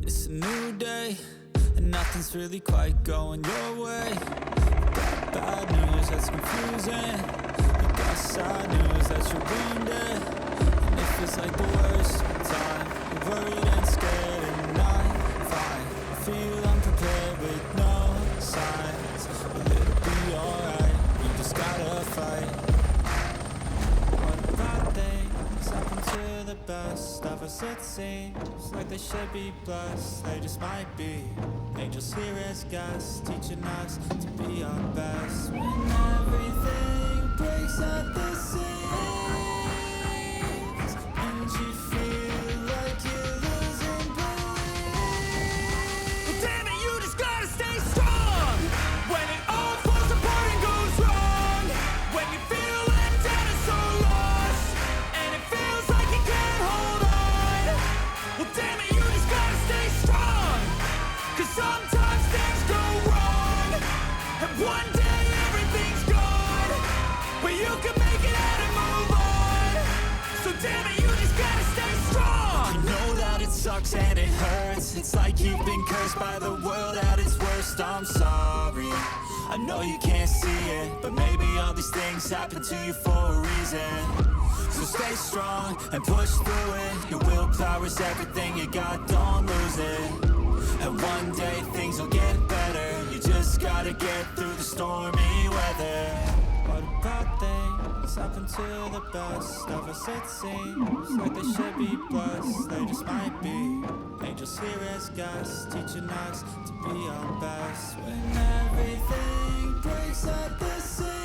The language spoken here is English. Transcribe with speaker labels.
Speaker 1: It's a new day, and nothing's really quite going your way. You got bad news that's confusing. You got sad news that you're wounded. And it feels like the worst time. You're worried and scared and I'm fine. I feel unprepared with no signs, but it'll be alright. You just gotta fight. What bad things happen to the best of us? It seems like they should be blessed. They just might be angels here as guests, teaching us to be our best. When everything breaks at the seams and you feel like you're losing belief, well, damn it, you just gotta stay strong. When it all falls apart and goes wrong, when you feel let down and so lost, and it feels like you can't hold on, well, damn it, you just gotta stay strong. 'Cause sometimes things go wrong, and one day everything's gone, but you can make it out and move on. So damn it, you just gotta stay strong. I know that it sucks and it hurts. It's like you've been cursed by the world at its worst. I'm sorry, I know you can't see it, but maybe all these things happen to you for a reason. So stay strong and push through it. Your willpower is everything you got, don't lose it. And one day things will get better. You just gotta get through the stormy weather. What bad things happen to the best of us? It seems like they should be blessed. They just might be angels here as guests, teaching us to be our best. When everything breaks at the seams